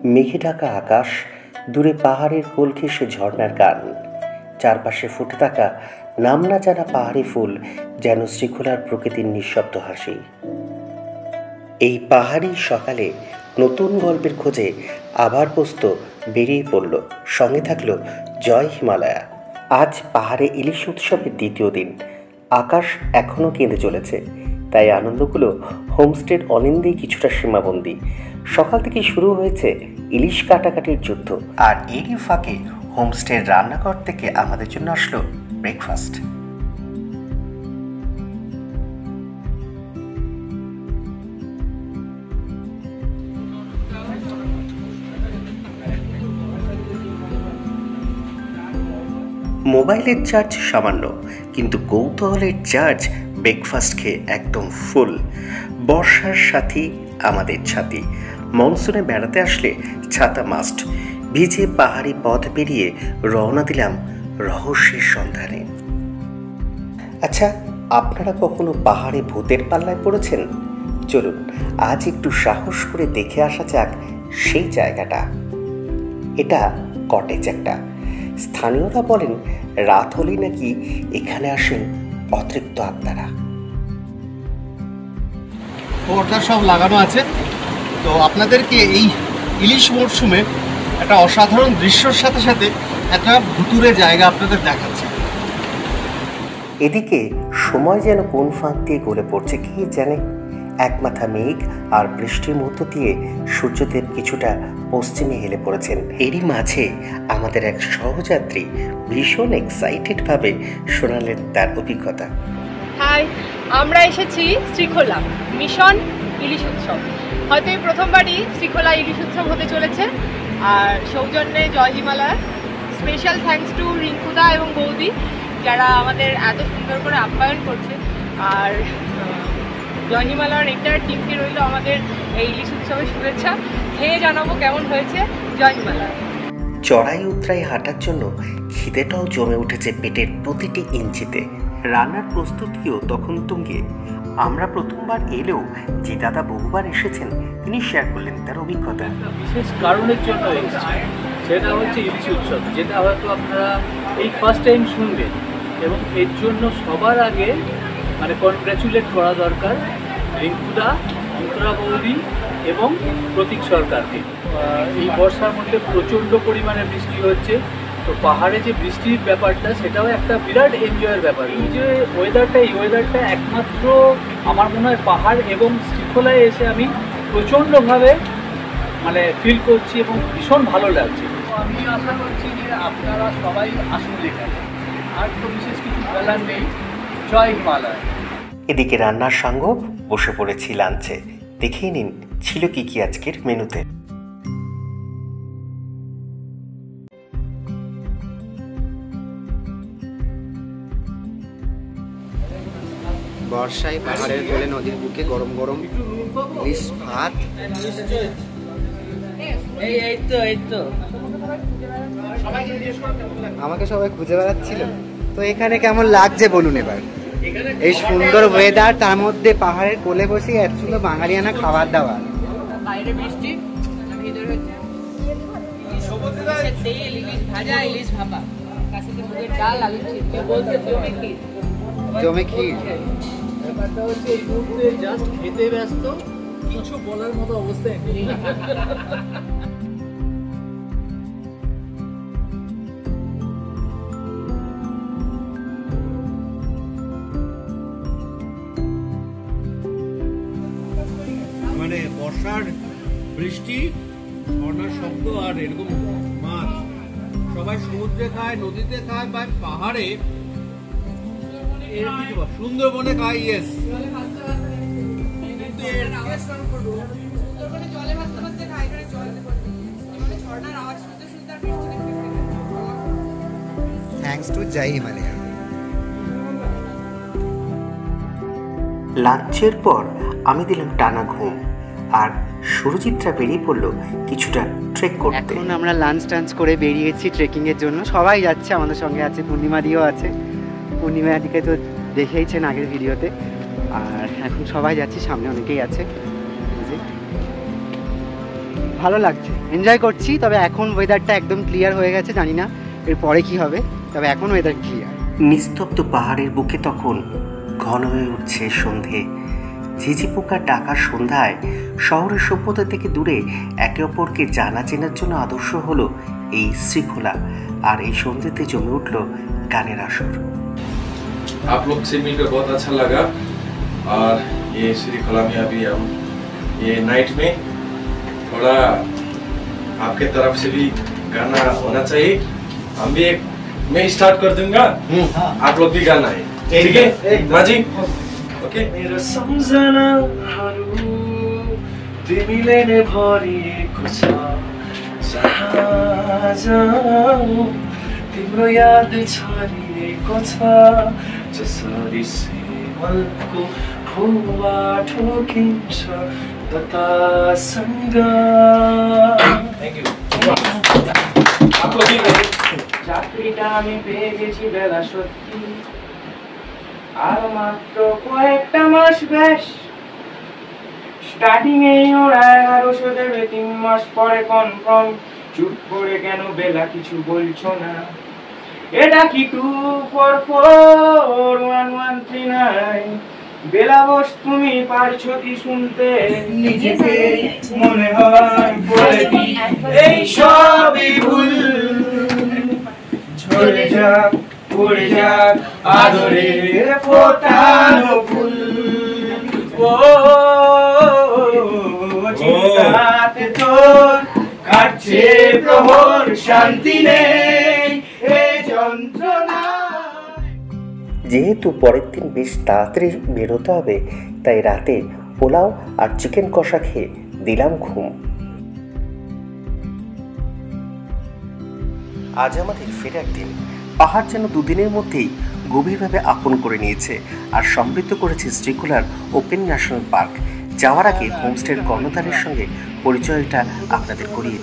মেঘে ঢাকা আকাশ, দূরে পাহাড়ের কোল ঘেঁষে ঝর্ণার গান, চারপাশে ফুটে থাকা নাম না জানা পাহাড়ি ফুল যেন শৃঙ্খলার প্রকৃতির নিঃশব্দ হাসি। এই পাহাড়ি সকালে নতুন গল্পের খোঁজে আবার পোস্ত বেরিয়ে পড়ল, সঙ্গে থাকলো জয় হিমালয়া। আজ পাহাড়ে ইলিশ উৎসবের দ্বিতীয় দিন, আকাশ এখনও কেঁদে চলেছে, তাই আনন্দগুলো হোমস্টের অনিন্দেই কিছুটা সীমাবন্দী। সকাল থেকে শুরু হয়েছে ইলিশ কাটাকাটির যুদ্ধ, আর এরই ফাঁকে হোমস্টের রান্নাঘর থেকে আমাদের জন্য আসলো ব্রেকফাস্ট। মোবাইলের চার্জ সামান্য, কিন্তু কৌতূহলের চার্জ ব্রেকফাস্ট খেয়ে একদম ফুল। বর্ষার সাথী আমাদের ছাতি, মনসুনে বেড়াতে আসলে ছাতা মাস্ট। ভিজে পাহাড়ি পথ পেরিয়ে রওনা দিলাম রহস্যের সন্ধানে। আচ্ছা, আপনারা কখনো পাহাড়ে ভূতের পাল্লায় পড়েছেন? চলুন আজ একটু সাহস করে দেখে আসা যাক সেই জায়গাটা। এটা কটেজ একটা। স্থানীয়রা বলেন রাত হলেই নাকি এখানে আসেন অতৃপ্ত আত্মারা। পর্দা সব লাগানো আছে, তো আপনাদেরকে এই ইলিশ মরশুমে একটা অসাধারণ দৃশ্যর সাথে সাথে একটা ভুতুরে জায়গা আপনাদের দেখাচ্ছে। এদিকে সময় যেন কোন ফাঁক দিয়ে গলে পড়ছে কে জানে। একমাথা মেঘ আর বৃষ্টির মধ্য দিয়ে সূর্যদেব কিছুটা পশ্চিমে হেলে পড়েছেন। এরই মাঝে আমাদের এক সহযাত্রী ভীষণ এক্সাইটেড ভাবে শোনালেন তার অভিজ্ঞতা। হাই, আমরা এসেছি শ্রীখোলা মিশন ইলিশ উৎসব। হয়তো এই প্রথমবারই শ্রীখোলা ইলিশ উৎসব হতে চলেছে, আর সৌজন্যে জয় হিমালয়া। স্পেশাল থ্যাঙ্কস টু রিঙ্কুদা এবং বৌদি, যারা আমাদের এত সুন্দর করে আপ্যায়ন করছে। আর জয় হিমালয়ার এন্টায়ার টিমকে রইল আমাদের এই ইলিশ উৎসবের শুভেচ্ছা। খেয়ে জানাবো কেমন হয়েছে। জয় হিমালয়া। চড়াই উতরাই হাঁটার জন্য খিদেটাও জমে উঠেছে পেটের প্রতিটি ইঞ্চিতে। রান্নার প্রস্তুতিও তখন তুঙ্গে। আমরা প্রথমবার এলেও যে দাদা বহুবার এসেছেন, তিনি শেয়ার করলেন তার অভিজ্ঞতা। বিশেষ কারণের জন্য এসেছি, সেটা হচ্ছে ইলিশ উৎসব, যেটা হয়তো আপনারা এই ফার্স্ট টাইম শুনবেন। এবং এর জন্য সবার আগে কনগ্র্যাচুলেট করা দরকার রিঙ্কুদা, অন্তরা বৌদি এবং প্রতীক সরকারকে। এই বর্ষার মধ্যে প্রচণ্ড পরিমাণে বৃষ্টি হচ্ছে, তো পাহাড়ে যে বৃষ্টির ব্যাপারটা সেটাও একটা বিরাট এনজয়ের ব্যাপার। এই যে ওয়েদারটা একমাত্র আমার মনে হয় পাহাড় এবং শ্রীখোলায় এসে আমি প্রচণ্ডভাবে ফিল করছি এবং ভীষণ ভালো লাগছে। তো আমি আশা করছি যে আপনারা সবাই আসুন এখানে, আর তো বিশেষ কিছু বলার নেই। জয় হিমালয়। এদিকে রান্নার সঙ্গ বসে পড়েছি লাঞ্চে। দেখেই নিন ছিল কি কি আজকের মেনুতে। বর্ষায় পাহাড়ের কোলে নদীর বুকে গরম গরম ইলিশ ভাত। আমাকে সবাই খুঁজে বেড়াচ্ছিল, তো এখানে কেমন লাগছে বলুন এবার। এই সুন্দর ওয়েদার, তার মধ্যে পাহাড়ের কোলে বসে এত সুন্দর বাঙালিয়ানা খাবার দাবার। বাইরে বৃষ্টি, ভিতরে হচ্ছে তেল, ইলিশ ভাজা, ইলিশ ভাপা, কাছে মুগের ডাল, আলু চিপস, বলতে জমে ক্ষীর। জমে ক্ষীর ব্যাপারটা হচ্ছে এই মুহূর্তে জাস্ট খেতে ব্যস্ত, কিছু বলার মতো অবস্থায় নেই। বর্ষার বৃষ্টি, ঝর্ণার শব্দ, আর এরকম মাছ সবাই সমুদ্রে খায়, নদীতে খায়, বা পাহাড়ে সুন্দরবনে খায়। ইয়েস, থ্যাঙ্কস টু জয় হিমালয়া। লাঞ্চের পর আমি দিলাম টানা ঘুম, আর সুরজিৎরা বেরিয়ে পড়লো কিছুটা ট্রেক করতে। এখন আমরা লাঞ্চ টাঞ্চ করে বেরিয়েছি ট্রেকিংয়ের জন্য। সবাই যাচ্ছে, আমাদের সঙ্গে আছে পূর্ণিমা দিও আছে। পূর্ণিমা দিকে তো দেখেইছেন আগের ভিডিওতে। আর এখন সবাই যাচ্ছি, সামনে অনেকেই আছে। ভালো লাগছে, এনজয় করছি। তবে এখন ওয়েদারটা একদম ক্লিয়ার হয়ে গেছে, জানি না এরপরে কি হবে, তবে এখন ওয়েদার ক্লিয়ার। নিস্তব্ধ পাহাড়ের বুকে তখন ঘন হয়ে উঠছে সন্ধে। ঝিঝি পোকার ডাকার সন্ধ্যায় শহরের সভ্যতা থেকে দূরে একে অপরকে জানা চেনার জন্য আদর্শ হলো এই শ্রীখোলা। আর এই সন্ধ্যেতে জমে উঠল গানের আসর। आप लोग से मिलकर बहुत अच्छा लगा। और ये श्रीखोला में अभी हम ये नाइट में थोड़ा आपके तरफ से भी गाना होना चाहिए। हम भी एक मैं स्टार्ट कर दूंगा, आप लोग भी गाना है, ठीक है माजी? ओके। मेरो सम्झनाहरू तिमीले नै भरिएको छ, जहाँ जाऊँ तिम्रो याद छरिएको छ, जसरी सिमलको भुवा ठोकिन्छ बतासँग। Thank you. आप लोग भी गाइए। চাকরিটা আমি পেয়ে গেছি বেলা সত্যি, আর মাত্র কয়েকটা মাস ব্যাস। স্টার্টিং এ ওরা 1100 দেবে, 3 মাস পরে কনফার্ম। চুপ করে কেন বেলা কিছু বলছো না? এটা কি 2441139? বেলা বস তুমি পারছো কি শুনতে? নিজেকে মনে হয় বলে দিই এই সবই ভুল। ঝরে যাক পড়ে যাক আদরের ফোটানো ফুল। ও চিন্তাতে তোর কাটছে প্রহর, শান্তি নেই এই যন্ত্রণা। যেহেতু পরের দিন বেশ তাড়াতাড়ি বেরোতে হবে, তাই রাতে পোলাও আর চিকেন কষা খেয়ে দিলাম ঘুম। আজ আমাদের ফেরার দিন। পাহাড় যেন দুদিনের মধ্যেই গভীরভাবে আপন করে নিয়েছে আর সমৃদ্ধ করেছে শ্রীখোলার ওপেন ন্যাশনাল পার্ক। যাওয়ার আগে হোমস্টের কর্ণধারের সঙ্গে পরিচয়টা আপনাদের করিয়ে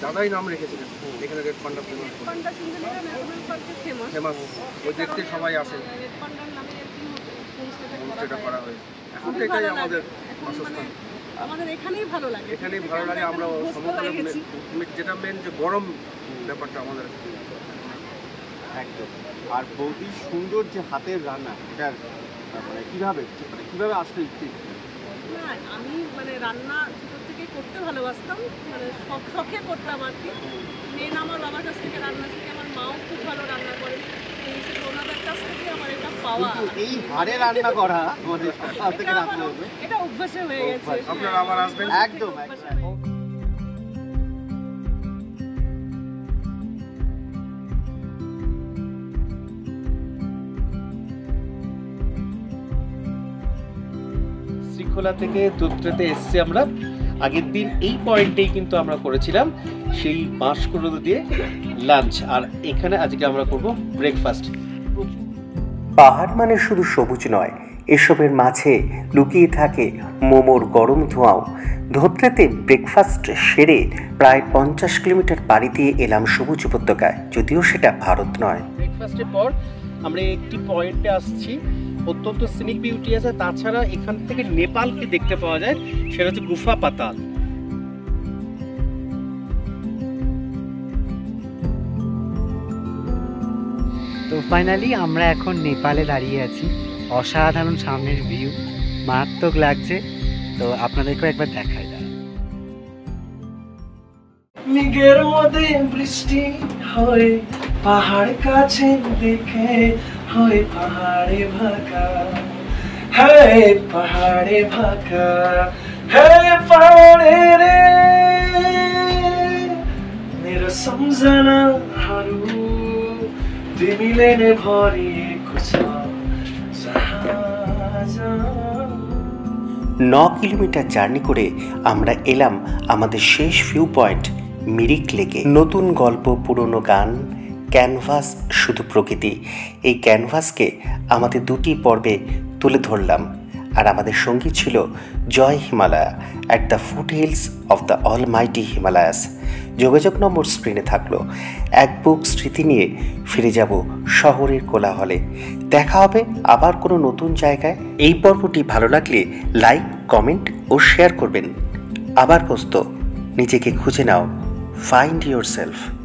দাদাই নাম রেখেছিলেন এখানে রেড পান্ডা ফেমাস, ওই দেখতে সবাই আসে, হোমস্টেটা করা হয়। এখন এটাই আমাদের বাসস্থান, আমাদের এখানেই ভালো লাগে, এখানেই ভালো লাগে। আমরা সমতলে যেটা মেন যে গরম ব্যাপারটা আমাদের একদম। আর বৌদির সুন্দর যে হাতের রান্না, এটার মানে কিভাবে আসলে না, আমি মানে রান্না ছোট থেকে করতে ভালোবাসতাম, মানে শখে করতাম আর কি। মেন আমার বাবার কাছ থেকে রান্না শিখে, আমার মাও খুব ভালো রান্না করে, ওনাদের কাছ থেকে আমার এটা পাওয়া। এই হাড়ে রান্না করা আমাদের এটা অভ্যাসে হয়ে গেছে। আপনারা আবার আসবেন একদম। শ্রীখোলা থেকে দুধটাতে এসছি আমরা। আগের দিন এই পয়েন্টেই কিন্তু আমরা করেছিলাম সেই বাঁশকুড়ো দিয়ে লাঞ্চ, আর এখানে আজকে আমরা করব ব্রেকফাস্ট। পাহাড় মানে শুধু সবুজ নয়, এসবের মাঝে লুকিয়ে থাকে মোমোর গরম ধোঁয়াও। ধোত্রেতে ব্রেকফাস্ট সেরে প্রায় 50 কিলোমিটার পাড়ি দিয়ে এলাম সবুজ উপত্যকায়, যদিও সেটা ভারত নয়। ব্রেকফাস্টের পর আমরা একটি পয়েন্টে আসছি, অত্যন্ত সিনিক বিউটি আছে, তাছাড়া এখান থেকে নেপালকে দেখতে পাওয়া যায়, সেটা হচ্ছে গুফা পাতাল। তো ফাইনালি আমরা এখন নেপালে দাঁড়িয়ে আছি। অসাধারণ সামনের ভিউ, মারাত্মক লাগছে। তো আপনাদেরকেও একবার দেখাই যায়। মেঘের মধ্যে বৃষ্টি হয়, পাহাড় কাছে দেখে হয় পাহাড়ে ভাকা, হ্যাঁ পাহাড়ে ভাকা, হ্যাঁ পাহাড়ে রে। मेरो सम्झनाहरू तिमीले नै भरिएको छ, जहाँ जाऊँ। 9 কিলোমিটার জার্নি করে আমরা এলাম আমাদের শেষ ভিউ পয়েন্ট মিরিক লেকে। নতুন গল্প, পুরনো গান, ক্যানভাস, শুধু প্রকৃতি। এই ক্যানভাসকে আমাদের দুটি পর্বে তুলে ধরলাম। আর আমাদের সঙ্গী ছিল Joy Himalaya at the foothills of the almighty Himalayas. যোগাযোগ নম্বর স্ক্রিনে থাকলো। এক বুক স্মৃতি নিয়ে ফিরে যাব শহরের কোলাহলে। দেখা হবে আবার কোনো নতুন জায়গায়। এই পর্বটি ভালো লাগলে লাইক, কমেন্ট ও শেয়ার করবেন। আবার প্রস্তুত, নিজেকে খুঁজে নাও, ফাইন্ড ইয়োর সেলফ।